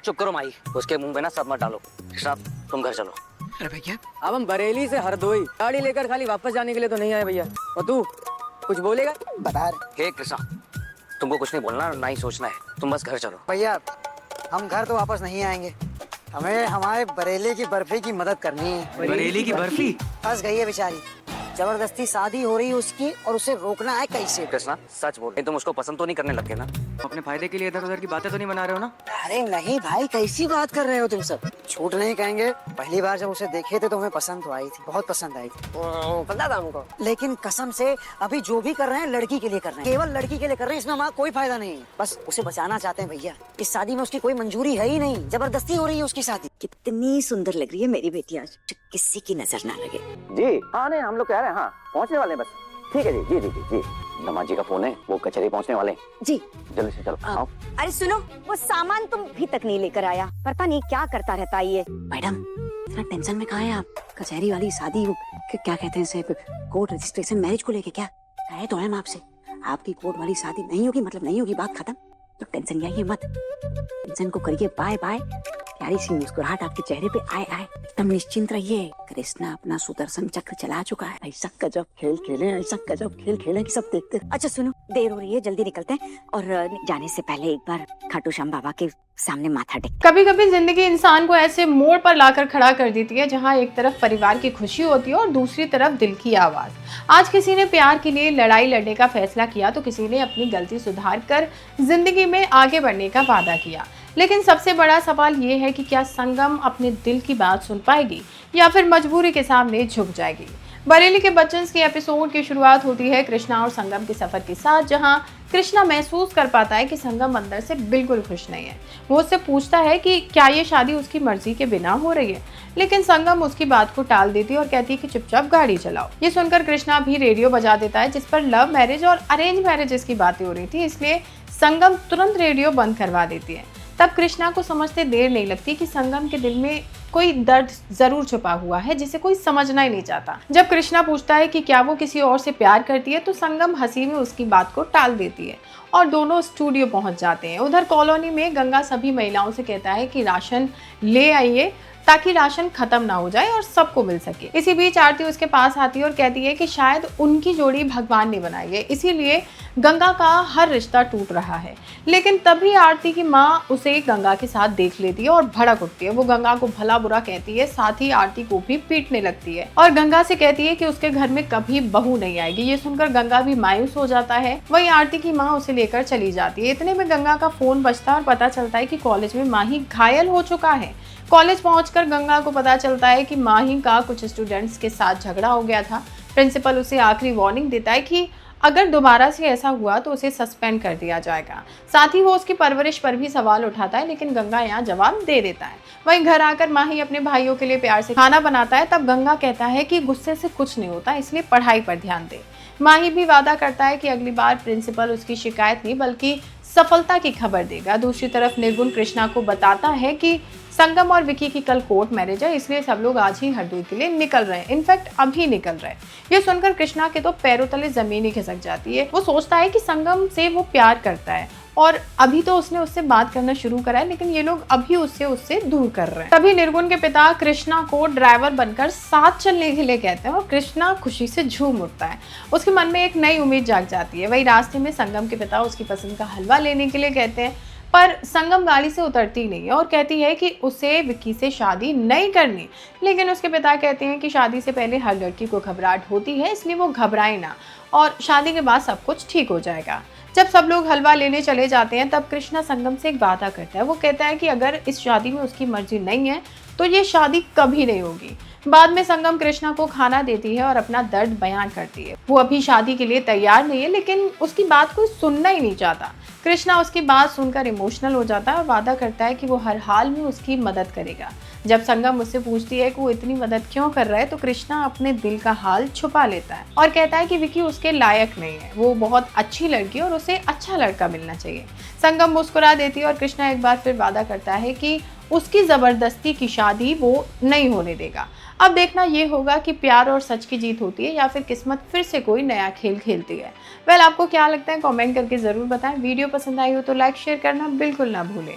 चुप करो माई, उसके मुंह में ना सब मत डालो। कृष्णा तुम घर चलो। अरे भैया, अब हम बरेली से हरदोई गाड़ी लेकर खाली वापस जाने के लिए तो नहीं आए भैया। और तू कुछ बोलेगा? बता रहे हे कृष्णा, तुमको कुछ नहीं बोलना ना ही सोचना है, तुम बस घर चलो। भैया, हम घर तो वापस नहीं आएंगे। हमें हमारे बरेली की बर्फी की मदद करनी है। बरेली की बर्फी? फंस गई है बेचारी, जबरदस्ती शादी हो रही है उसकी और उसे रोकना है कैसे? कृष्णा सच बोल, तुम उसको पसंद तो नहीं करने लगे ना? अपने फायदे के लिए इधर उधर की बातें तो नहीं बना रहे हो ना? अरे नहीं भाई, कैसी बात कर रहे हो तुम सब? झूठ नहीं कहेंगे, पहली बार जब उसे देखे थे तो हमें पसंद तो आई थी, बहुत पसंद आई थी। पता था हमको। लेकिन कसम से अभी जो भी कर रहे हैं लड़की के लिए कर रहे हैं, केवल लड़की के लिए कर रहे हैं। इसमें हमारा कोई फायदा नहीं है, बस उसे बचाना चाहते हैं भैया। इस शादी में उसकी कोई मंजूरी है ही नहीं, जबरदस्ती हो रही है उसकी शादी। कितनी सुंदर लग रही है मेरी बेटी आज, किसी की नजर ना लगे। जी हाँ, नहीं हम लोग कह रहे हैं, हाँ पहुँचने वाले हैं बस। ठीक है जी जी जी जी जी, नमाज जी का फोन है, वो कचहरी पहुँचने वाले हैं। जी जल्दी से चलो आओ। अरे सुनो, वो सामान तुम भी तक नहीं लेकर आया, पता नहीं क्या करता रहता है ये। मैडम इतना टेंशन में कहाँ है आप? कचहरी वाली शादी, क्या कहते हैं इसे, कोर्ट रजिस्ट्रेशन मैरिज को लेके क्या कहे तो है हम आपसे? आपकी कोर्ट वाली शादी नहीं होगी मतलब नहीं होगी, बात खत्म। तो टेंशन जाइए मत, टेंशन को करिए बाय बाय। प्यारी सी मुस्कुराहट आपके चेहरे पे आए आए, एकदम निश्चिंत रहिए। कृष्णा अपना सुदर्शन चक्र चला चुका है। ऐसा गजब खेल खेले, ऐसा गजब खेल खेले कि सब देखते। अच्छा सुनो, देर हो रही है, जल्दी निकलते हैं और जाने से पहले एक बार खाटू श्याम बाबा के सामने माथा टेक। कभी कभी जिंदगी इंसान को ऐसे मोड़ पर लाकर खड़ा कर देती है जहां एक तरफ परिवार की खुशी होती है और दूसरी तरफ दिल की आवाज। आज किसी ने प्यार के लिए लड़ाई लड़ने का फैसला किया तो किसी ने अपनी गलती सुधार कर जिंदगी में आगे बढ़ने का वादा किया। लेकिन सबसे बड़ा सवाल ये है कि क्या संगम अपने दिल की बात सुन पाएगी या फिर मजबूरी के सामने झुक जाएगी। बरेली के बच्चन्स की एपिसोड की शुरुआत होती है कृष्णा और संगम के सफर के साथ, जहां कृष्णा महसूस कर पाता है कि संगम अंदर से बिल्कुल खुश नहीं है। वो उससे पूछता है कि क्या ये शादी उसकी मर्जी के बिना हो रही है, लेकिन संगम उसकी बात को टाल देती है और कहती है कि चुपचाप गाड़ी चलाओ। ये सुनकर कृष्णा भी रेडियो बजा देता है जिस पर लव मैरिज और अरेंज मैरिज की बातें हो रही थी, इसलिए संगम तुरंत रेडियो बंद करवा देती है। तब कृष्णा को समझते देर नहीं लगती कि संगम के दिल में कोई दर्द जरूर छुपा हुआ है जिसे कोई समझना ही नहीं चाहता। जब कृष्णा पूछता है कि क्या वो किसी और से प्यार करती है तो संगम हंसी में उसकी बात को टाल देती है और दोनों स्टूडियो पहुंच जाते हैं। उधर कॉलोनी में गंगा सभी महिलाओं से कहता है कि राशन ले आइए ताकि राशन खत्म ना हो जाए और सबको मिल सके। इसी बीच आरती उसके पास आती है और कहती है कि शायद उनकी जोड़ी भगवान ने बनाई है, इसीलिए गंगा का हर रिश्ता टूट रहा है। लेकिन तभी आरती की माँ उसे गंगा के साथ देख लेती है और भड़क उठती है। वो गंगा को भला बुरा कहती है, साथ ही आरती को भी पीटने लगती है और गंगा से कहती है कि उसके घर में कभी बहू नहीं आएगी। ये सुनकर गंगा भी मायूस हो जाता है। वहीं आरती की माँ उसे लेकर चली जाती है। इतने में गंगा का फोन बजता है और पता चलता है कि कॉलेज में माही घायल हो चुका है। कॉलेज पहुंचकर गंगा को पता चलता है कि माही का कुछ स्टूडेंट्स के साथ झगड़ा हो गया था। प्रिंसिपल उसे आखिरी वार्निंग देता है कि अगर दोबारा से ऐसा हुआ तो उसे सस्पेंड कर दिया जाएगा। साथ ही वो उसकी परवरिश पर भी सवाल उठाता है, लेकिन गंगा यहाँ जवाब दे देता है। वहीं घर आकर माही अपने भाइयों के लिए प्यार से खाना बनाता है। तब गंगा कहता है कि गुस्से से कुछ नहीं होता, इसलिए पढ़ाई पर ध्यान दे। माही भी वादा करता है कि अगली बार प्रिंसिपल उसकी शिकायत नहीं बल्कि सफलता की खबर देगा। दूसरी तरफ निर्गुण कृष्णा को बताता है कि संगम और विकी की कल कोर्ट मैरिज है, इसलिए सब लोग आज ही हरदोई के लिए निकल रहे हैं, इनफैक्ट अभी निकल रहे हैं। ये सुनकर कृष्णा के तो पैरों तले जमीन ही खिसक जाती है। वो सोचता है कि संगम से वो प्यार करता है और अभी तो उसने उससे बात करना शुरू करा है, लेकिन ये लोग अभी उससे दूर कर रहे हैं। तभी निर्गुण के पिता कृष्णा को ड्राइवर बनकर साथ चलने के लिए कहते हैं और कृष्णा खुशी से झूम उठता है। उसके मन में एक नई उम्मीद जाग जाती है। वही रास्ते में संगम के पिता उसकी पसंद का हलवा लेने के लिए कहते हैं, पर संगम गाड़ी से उतरती नहीं है और कहती है कि उसे विक्की से शादी नहीं करनी। लेकिन उसके पिता कहते हैं कि शादी से पहले हर लड़की को घबराहट होती है, इसलिए वो घबराए ना और शादी के बाद सब कुछ ठीक हो जाएगा। जब सब लोग हलवा लेने चले जाते हैं तब कृष्णा संगम से एक वादा करता है। वो कहता है कि अगर इस शादी में उसकी मर्जी नहीं है तो ये शादी कभी नहीं होगी। बाद में संगम कृष्णा को खाना देती है और अपना दर्द बयान करती है। वो अभी शादी के लिए तैयार नहीं है, लेकिन उसकी बात कोई सुनना ही नहीं चाहता। कृष्णा उसकी बात सुनकर इमोशनल हो जाता है और वादा करता है कि वो हर हाल में उसकी मदद करेगा। जब संगम उससे पूछती है कि वो इतनी मदद क्यों कर रहा है तो कृष्णा अपने दिल का हाल छुपा लेता है और कहता है कि विकी उसके लायक नहीं है, वो बहुत अच्छी लड़की और उसे अच्छा लड़का मिलना चाहिए। संगम मुस्कुरा देती है और कृष्णा एक बार फिर वादा करता है कि उसकी जबरदस्ती की शादी वो नहीं होने देगा। अब देखना ये होगा कि प्यार और सच की जीत होती है या फिर किस्मत फिर से कोई नया खेल खेलती है। वेल, आपको क्या लगता है कमेंट करके जरूर बताएं। वीडियो पसंद आई हो तो लाइक शेयर करना बिल्कुल ना भूलें।